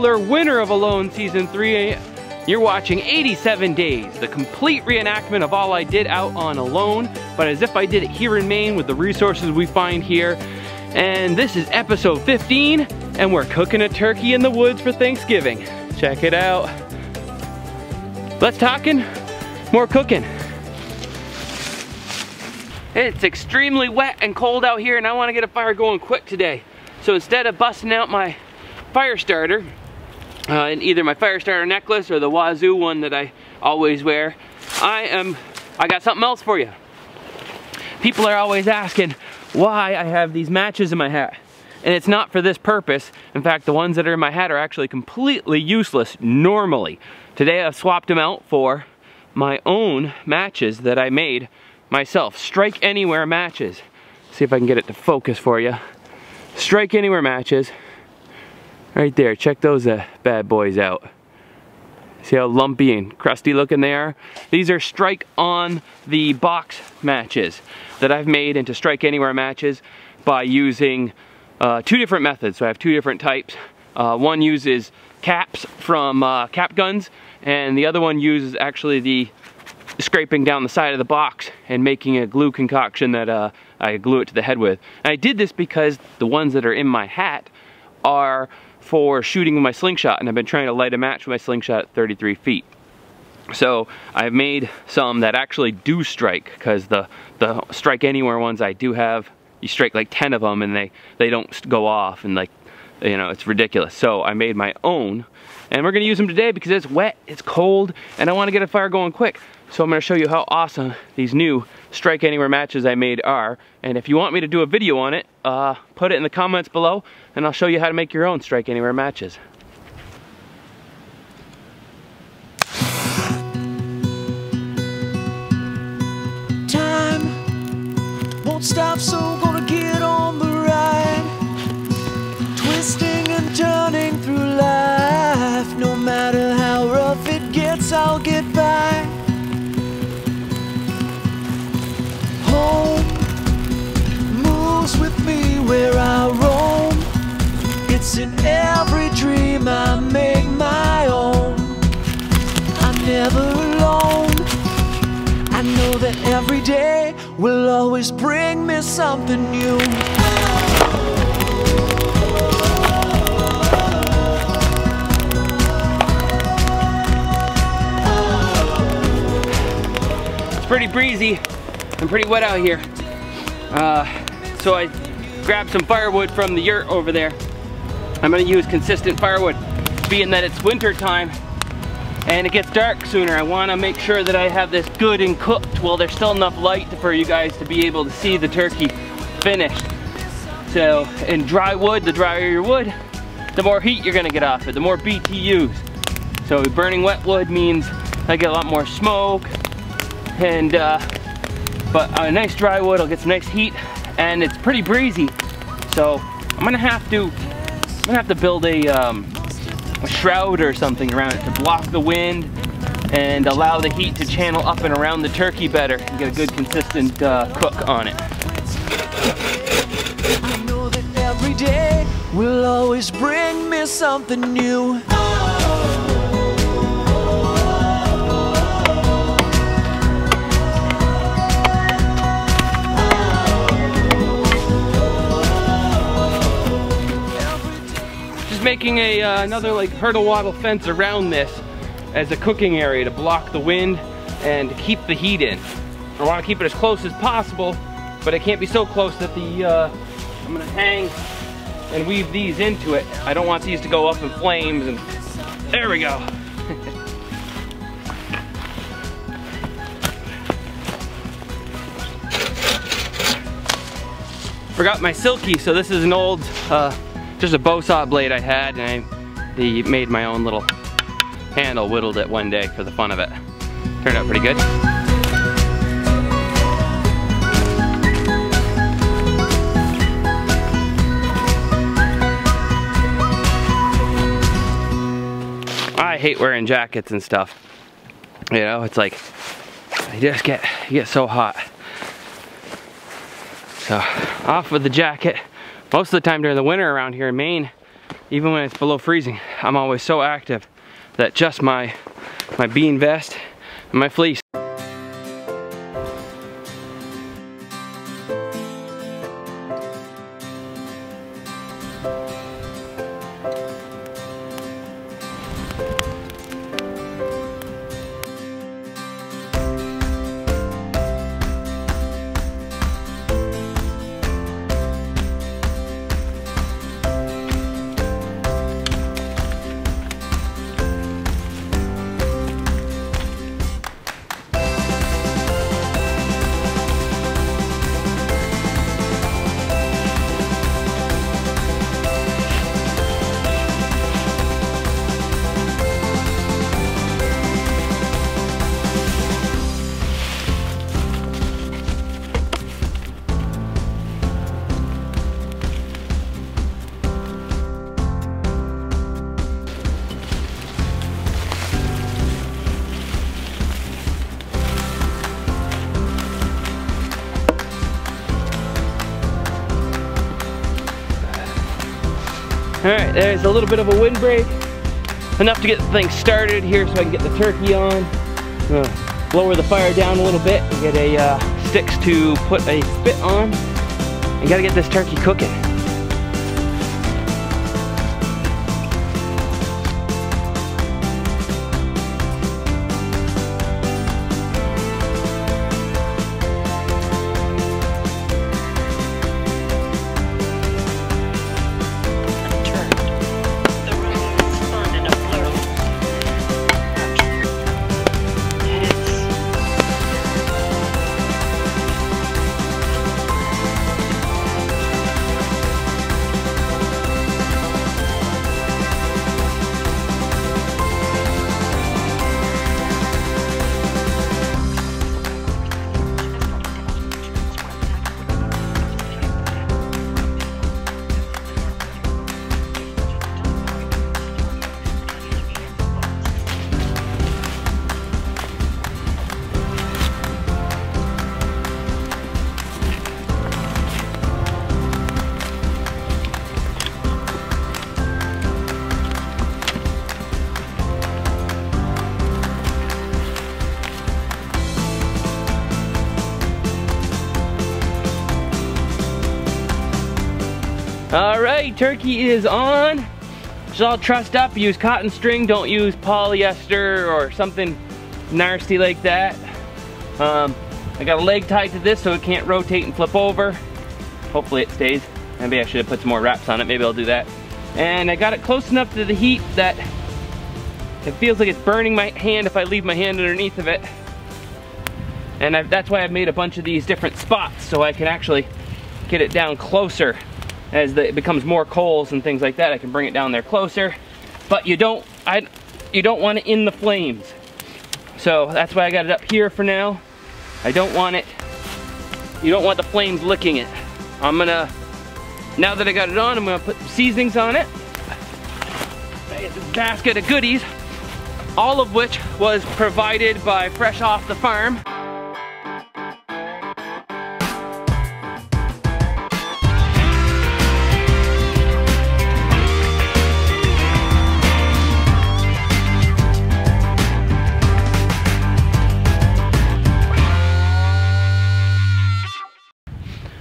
Bachelor, winner of Alone Season 3. You're watching 87 Days, the complete reenactment of all I did out on Alone, but as if I did it here in Maine with the resources we find here. And this is episode 15, and we're cooking a turkey in the woods for Thanksgiving. Check it out. Less talking, more cooking. It's extremely wet and cold out here, and I want to get a fire going quick today. So instead of busting out my fire starter, in either my fire starter necklace or the Wazoo one that I always wear, I got something else for you. People are always asking why I have these matches in my hat, and it's not for this purpose. In fact, the ones that are in my hat are actually completely useless normally. Today I've swapped them out for my own matches that I made myself. Strike Anywhere matches. See if I can get it to focus for you. Strike Anywhere matches. Right there, check those bad boys out. See how lumpy and crusty looking they are? These are Strike on the Box matches that I've made into Strike Anywhere matches by using two different methods. So I have two different types. One uses caps from cap guns, and the other one uses actually the scraping down the side of the box and making a glue concoction that I glue it to the head with. And I did this because the ones that are in my hat are for shooting with my slingshot, and I've been trying to light a match with my slingshot at 33 feet. So I've made some that actually do strike, because the Strike Anywhere ones I do have, you strike like 10 of them and they don't go off, and like, you know, it's ridiculous. So I made my own, and we're gonna use them today because it's wet, it's cold, and I wanna get a fire going quick. So I'm gonna show you how awesome these new Strike Anywhere matches I made are. And if you want me to do a video on it, put it in the comments below, and I'll show you how to make your own Strike Anywhere matches. Time won't stop, so gonna get on the ride. Twisting and turning through life. No matter how rough it gets, I'll get by. Home moves with me where I roam. It's in every dream I make my own. I'm never alone. I know that every day will always bring me something new. It's pretty breezy and pretty wet out here. So I grabbed some firewood from the yurt over there. I'm gonna use consistent firewood, being that it's winter time and it gets dark sooner. I wanna make sure that I have this good and cooked while there's still enough light for you guys to be able to see the turkey finished. So in dry wood, the drier your wood, the more heat you're gonna get off it, the more BTUs. So burning wet wood means I get a lot more smoke, and but a nice dry wood will get some nice heat, and it's pretty breezy. So I'm gonna have to build a shroud or something around it to block the wind and allow the heat to channel up and around the turkey better and get a good consistent cook on it. I know that every day will always bring me something new. Making another like hurdle wattle fence around this as a cooking area to block the wind and to keep the heat in. I want to keep it as close as possible, but it can't be so close that I'm gonna hang and weave these into it. I don't want these to go up in flames, and there we go. Forgot my silky, so this is an old just a bow saw blade I had, and I made my own little handle, whittled it one day for the fun of it. Turned out pretty good. I hate wearing jackets and stuff. You know, it's like, you get so hot. So, off with the jacket. Most of the time during the winter around here in Maine, even when it's below freezing, I'm always so active that just my bean vest and my fleece. Alright, there's a little bit of a windbreak. Enough to get the thing started here so I can get the turkey on. Lower the fire down a little bit and get a sticks to put a spit on. And gotta get this turkey cooking. Alright, turkey is on. It's all trussed up. Use cotton string, don't use polyester or something nasty like that. I got a leg tied to this so it can't rotate and flip over. Hopefully it stays. Maybe I should have put some more wraps on it, maybe I'll do that. And I got it close enough to the heat that it feels like it's burning my hand if I leave my hand underneath of it. And that's why I've made a bunch of these different spots so I can actually get it down closer. As it becomes more coals and things like that, I can bring it down there closer. But you don't want it in the flames. So that's why I got it up here for now. I don't want it, you don't want the flames licking it. I'm gonna, now that I got it on, I'm gonna put some seasonings on it. I got this basket of goodies, all of which was provided by Fresh Off the Farm.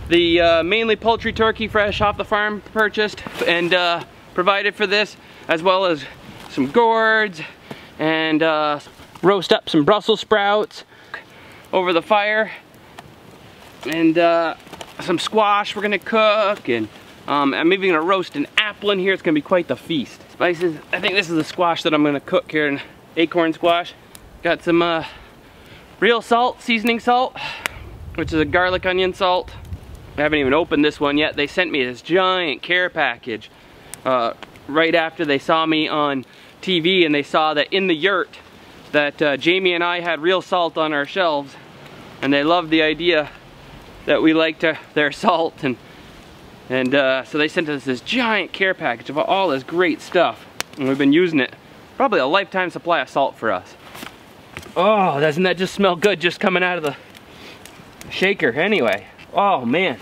The mainly poultry turkey Fresh Off the Farm purchased and provided for this, as well as some gourds and roast up some Brussels sprouts over the fire, and some squash we're gonna cook, and I'm even gonna roast an apple in here. It's gonna be quite the feast. Spices, I think this is the squash that I'm gonna cook here, an acorn squash. Got some real salt, seasoning salt, which is a garlic onion salt. I haven't even opened this one yet. They sent me this giant care package right after they saw me on TV, and they saw that in the yurt that Jamie and I had real salt on our shelves, and they loved the idea that we liked their salt, and so they sent us this giant care package of all this great stuff, and we've been using it. Probably a lifetime supply of salt for us. Oh, doesn't that just smell good just coming out of the shaker anyway? Oh man.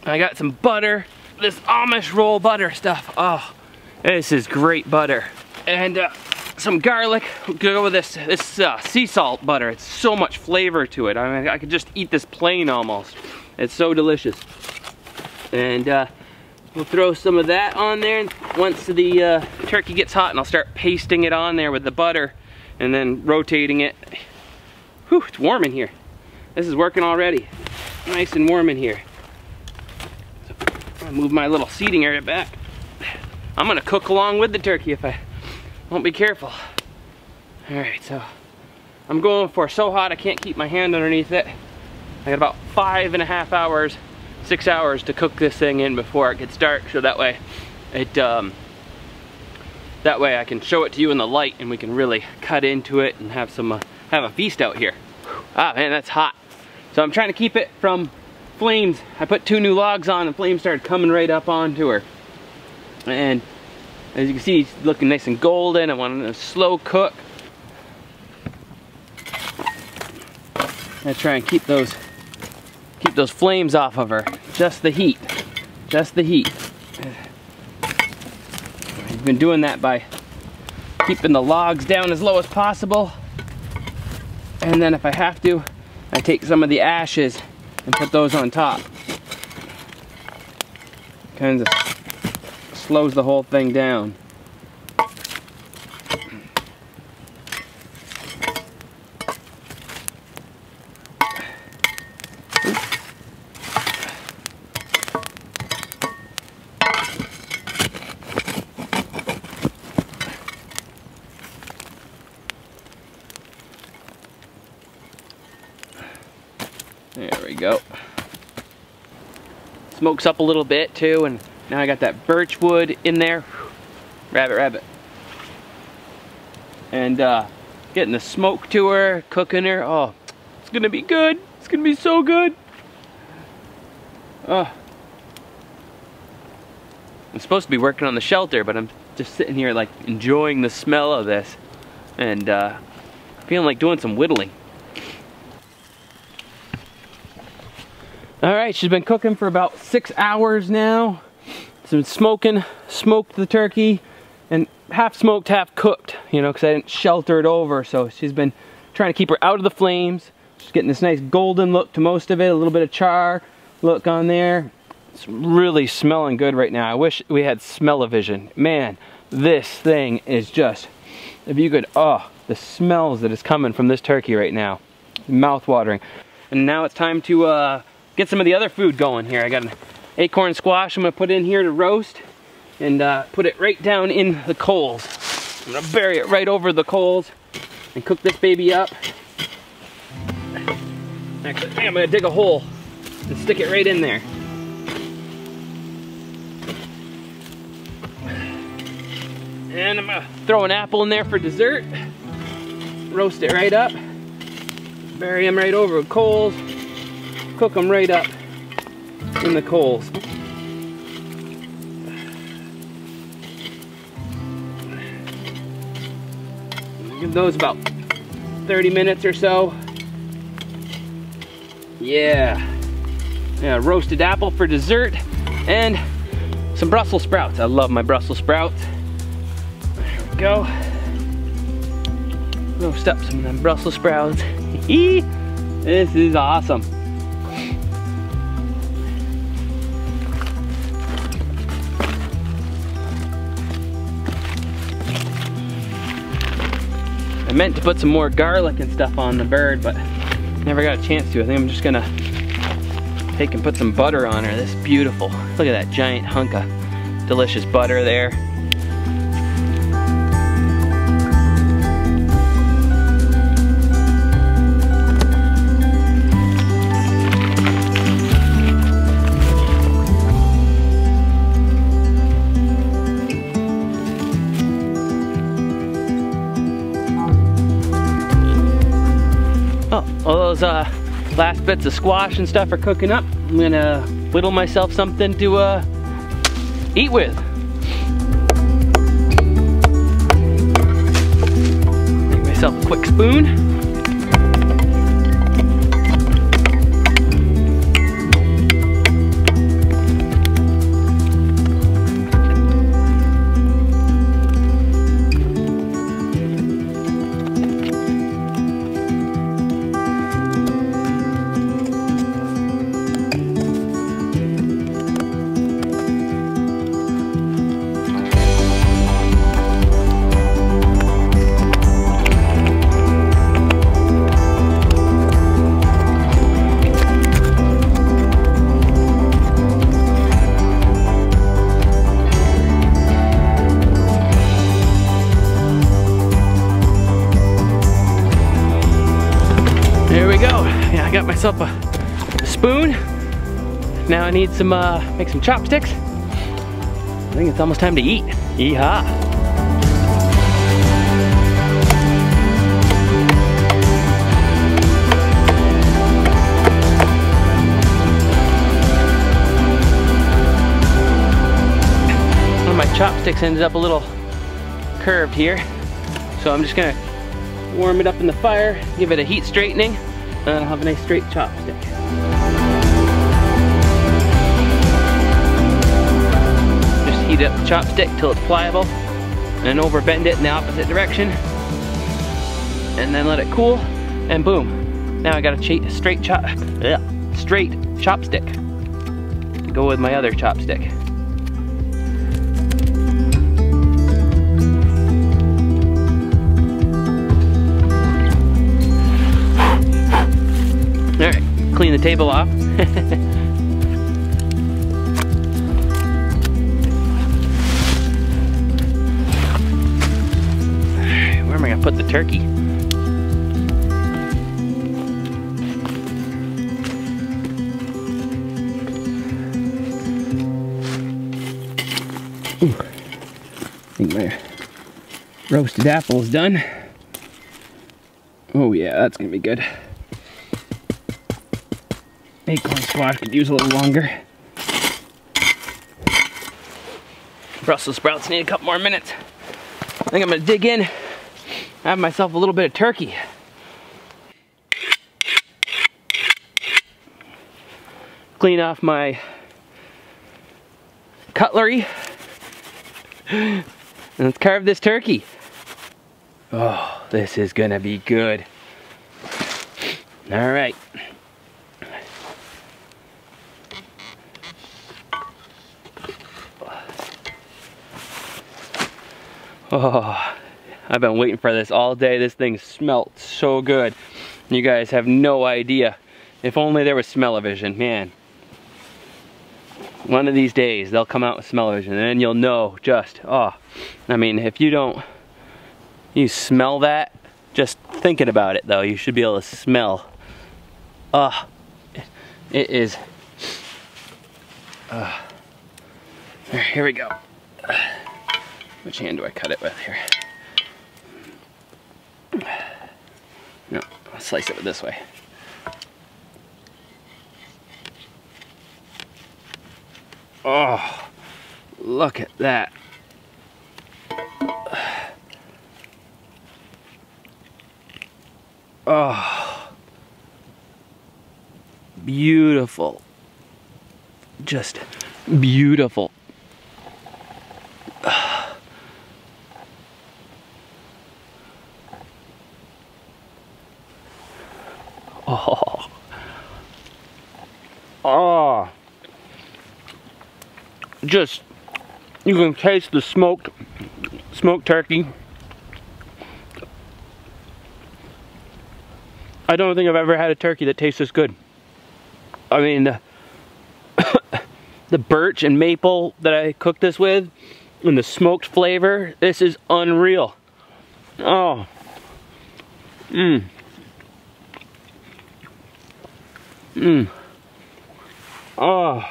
I got some butter, this Amish roll butter stuff. Oh, this is great butter. And some garlic. We'll go with this sea salt butter. It's so much flavor to it. I mean, I could just eat this plain almost. It's so delicious. And we'll throw some of that on there once the turkey gets hot, and I'll start pasting it on there with the butter and then rotating it. Whew, it's warm in here. This is working already. Nice and warm in here. So I'll move my little seating area back. I'm gonna cook along with the turkey if I won't be careful. All right, so I'm going for so hot I can't keep my hand underneath it. I got about 5.5 hours, 6 hours to cook this thing in before it gets dark, so that way I can show it to you in the light and we can really cut into it and have some have a feast out here. Ah man, that's hot. So I'm trying to keep it from flames. I put 2 new logs on and flames started coming right up onto her. And as you can see, it's looking nice and golden. I want it to slow cook. I try and keep those flames off of her. Just the heat. Just the heat. I've been doing that by keeping the logs down as low as possible. And then if I have to, I take some of the ashes and put those on top. Kind of slows the whole thing down. There we go. Smokes up a little bit too, and now I got that birch wood in there. Rabbit, rabbit. And getting the smoke to her, cooking her. Oh, it's gonna be good. It's gonna be so good. Oh. I'm supposed to be working on the shelter, but I'm just sitting here like enjoying the smell of this and feeling like doing some whittling. All right, she's been cooking for about 6 hours now. So smoked the turkey, and half smoked, half cooked, you know, because I didn't shelter it over. So she's been trying to keep her out of the flames. She's getting this nice golden look to most of it, a little bit of char look on there. It's really smelling good right now. I wish we had smell-o-vision. Man, this thing is just, if you could, oh, the smells that is coming from this turkey right now. Mouth-watering. And now it's time to get some of the other food going here. I got an acorn squash I'm gonna put in here to roast and put it right down in the coals. I'm gonna bury it right over the coals and cook this baby up. Actually, I'm gonna dig a hole and stick it right in there. And I'm gonna throw an apple in there for dessert. Roast it right up. Bury them right over the coals. Cook them right up in the coals. Give those about 30 minutes or so. Yeah. Yeah, roasted apple for dessert and some Brussels sprouts. I love my Brussels sprouts. There we go. Roast up some of them Brussels sprouts. This is awesome. I meant to put some more garlic and stuff on the bird, but never got a chance to. I think I'm just gonna take and put some butter on her. This is beautiful. Look at that giant hunk of delicious butter there. All those last bits of squash and stuff are cooking up. I'm gonna whittle myself something to eat with. Make myself a quick spoon. There we go. Yeah, I got myself a spoon. Now I need some, make some chopsticks. I think it's almost time to eat. Yeehaw. One of my chopsticks ended up a little curved here. So I'm just gonna warm it up in the fire, give it a heat straightening, and I'll have a nice straight chopstick. Just heat up the chopstick till it's pliable, and then over bend it in the opposite direction, and then let it cool, and boom. Now I got a straight chopstick. Go with my other chopstick. Alright, clean the table off. Alright, where am I gonna put the turkey? Ooh. I think my roasted apple is done. Oh yeah, that's gonna be good. Acorn squash could use a little longer. Brussels sprouts need a couple more minutes. I think I'm gonna dig in, have myself a little bit of turkey. Clean off my cutlery. And let's carve this turkey. Oh, this is gonna be good. All right. Oh, I've been waiting for this all day. This thing smelt so good. You guys have no idea. If only there was smell-o-vision, man. One of these days they'll come out with smell-o-vision and then you'll know just, oh. I mean, if you smell that, just thinking about it though, you should be able to smell. Oh, it is. Here we go. Which hand do I cut it with here? No, I'll slice it this way. Oh, look at that. Oh, beautiful. Just beautiful. Oh. Oh. Just, you can taste the smoked turkey. I don't think I've ever had a turkey that tastes this good. I mean, the birch and maple that I cooked this with, and the smoked flavor, this is unreal. Oh. Mmm. Mmm. Oh.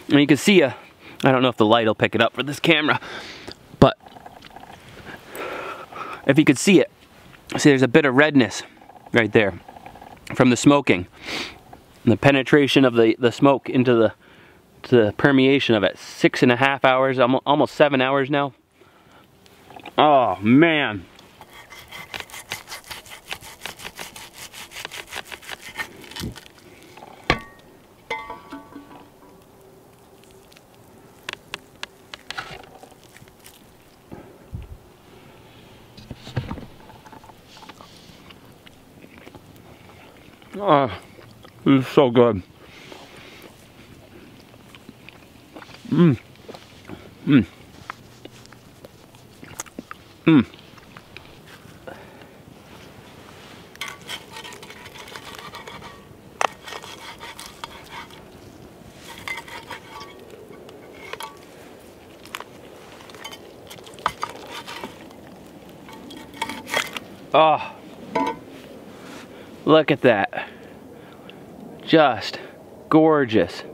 And you can see I don't know if the light will pick it up for this camera, but if you could see it, see there's a bit of redness right there from the smoking. And the penetration of the smoke into the permeation of it. 6.5 hours, almost 7 hours now. Oh man. Oh, this is so good. Mmm. Mmm. Mmm. Oh, look at that. Just gorgeous.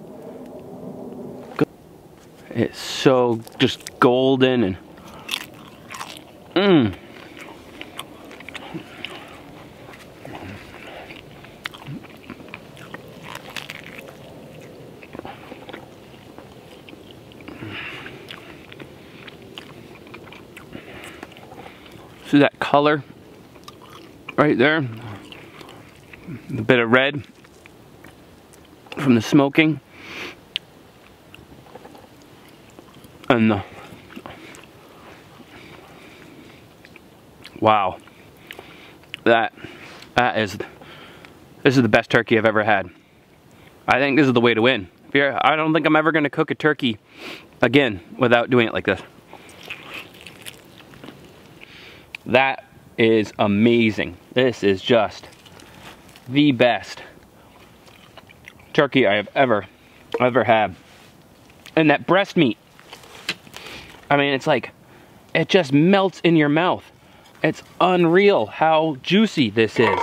It's so just golden and see that color right there? A bit of red from the smoking. And wow, this is the best turkey I've ever had. I think this is the way to win. I don't think I'm ever going to cook a turkey again without doing it like this. That is amazing. This is just the best turkey I have ever had. And that breast meat, I mean, it's like, it just melts in your mouth. It's unreal how juicy this is.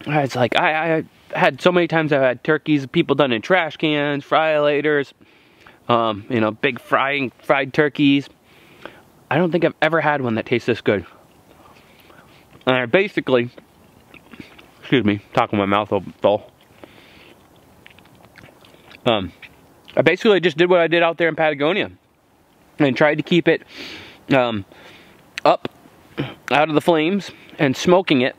It's like, I had so many times I've had turkeys, people done in trash cans, fryelators, you know, big fried turkeys. I don't think I've ever had one that tastes this good. And I basically, excuse me, talking my mouth full. I basically just did what I did out there in Patagonia and tried to keep it up out of the flames and smoking it.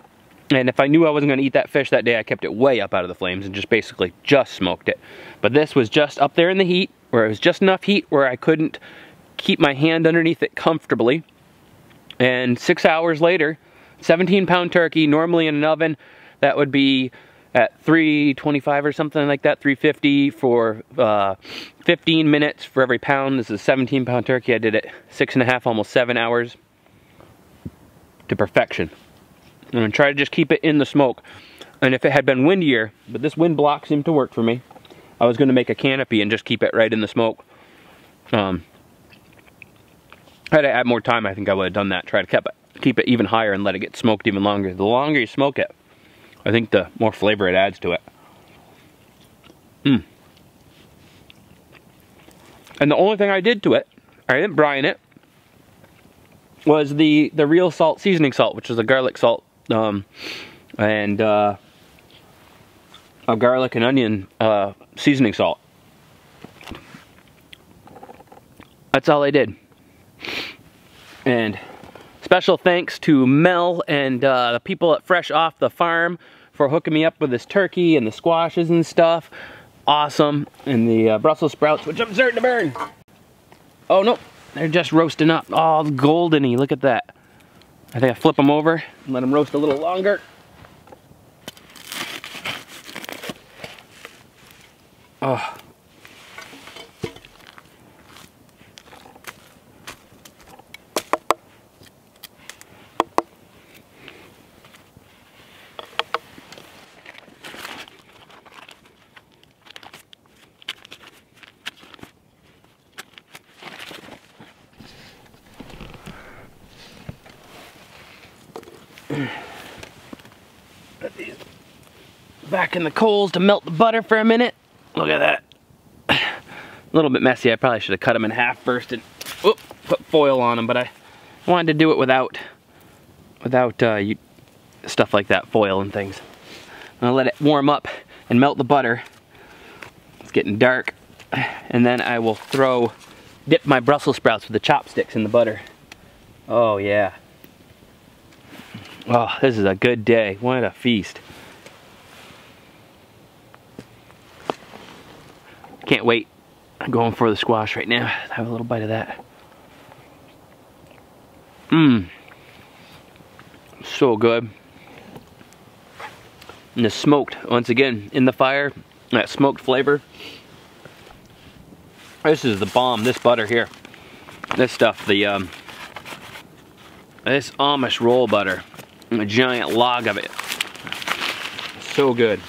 And if I knew I wasn't going to eat that fish that day, I kept it way up out of the flames and just basically just smoked it. But this was just up there in the heat, where it was just enough heat where I couldn't keep my hand underneath it comfortably. And 6 hours later, 17-pound turkey, normally in an oven, that would be at 325 or something like that, 350 for 15 minutes for every pound. This is a 17-pound turkey. I did it 6.5, almost 7 hours to perfection. I'm gonna try to just keep it in the smoke. And if it had been windier, but this wind block seemed to work for me, I was gonna make a canopy and just keep it right in the smoke. Had to add more time, I think I would have done that. Try to keep it even higher and let it get smoked even longer. The longer you smoke it, I think the more flavor it adds to it. And the only thing I did to it, I didn't brine it, was the real salt, seasoning salt, which is a garlic salt, and a garlic and onion seasoning salt. That's all I did. And special thanks to Mel and the people at Fresh Off the Farm for hooking me up with this turkey and the squashes and stuff. Awesome. And the Brussels sprouts, which I'm starting to burn. Oh no, they're just roasting up. Oh, goldeny, look at that. I think I flip them over and let them roast a little longer. Oh. Put these back in the coals to melt the butter for a minute. Look at that. A little bit messy. I probably should have cut them in half first and put foil on them, but I wanted to do it without stuff like that, foil and things. I'm gonna let it warm up and melt the butter. It's getting dark. And then I will dip my Brussels sprouts with the chopsticks in the butter. Oh yeah. Oh, this is a good day. What a feast. Can't wait. I'm going for the squash right now. Have a little bite of that. So good. And the smoked, once again, in the fire. That smoked flavor. This is the bomb, this butter here. This stuff, this Amish roll butter. A giant log of it. So good.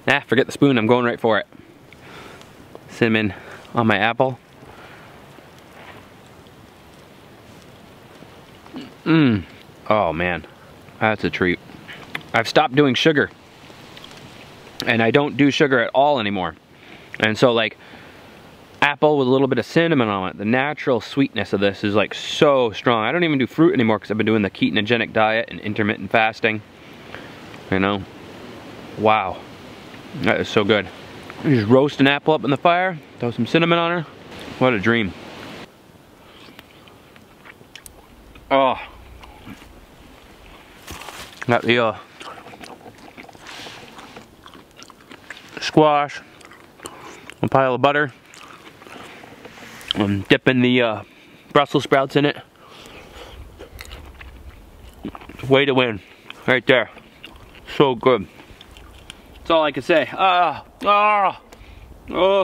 Ah, forget the spoon, I'm going right for it. Cinnamon on my apple. Mmm. Oh man, that's a treat. I've stopped doing sugar. And I don't do sugar at all anymore. And so like, apple with a little bit of cinnamon on it, the natural sweetness of this is like so strong. I don't even do fruit anymore because I've been doing the ketogenic diet and intermittent fasting. You know? Wow. That is so good. You just roast an apple up in the fire, throw some cinnamon on her. What a dream. Oh. Got the squash, a pile of butter. I'm dipping the Brussels sprouts in it. Way to win, right there. So good. That's all I can say. Oh,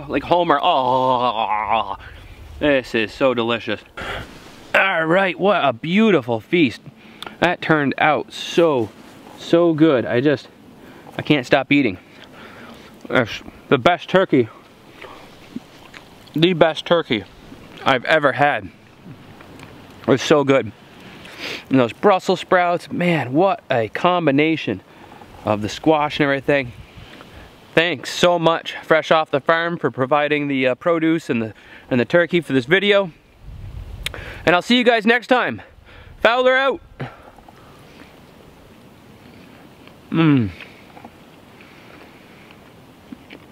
like Homer. Oh, this is so delicious. All right, what a beautiful feast. That turned out so good. I can't stop eating. It's the best turkey. The best turkey I've ever had. It was so good. And those Brussels sprouts, man, what a combination of the squash and everything. Thanks so much, Fresh Off the Farm, for providing the produce and the turkey for this video. And I'll see you guys next time. Fowler out. Mmm.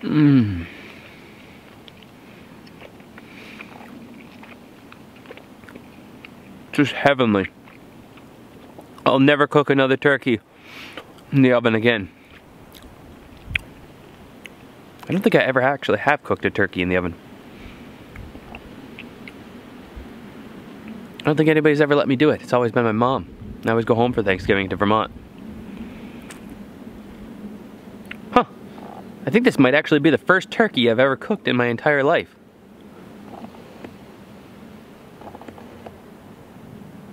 Mmm. Just heavenly. I'll never cook another turkey in the oven again. I don't think I ever actually have cooked a turkey in the oven. I don't think anybody's ever let me do it. It's always been my mom. I always go home for Thanksgiving to Vermont. Huh. I think this might actually be the first turkey I've ever cooked in my entire life.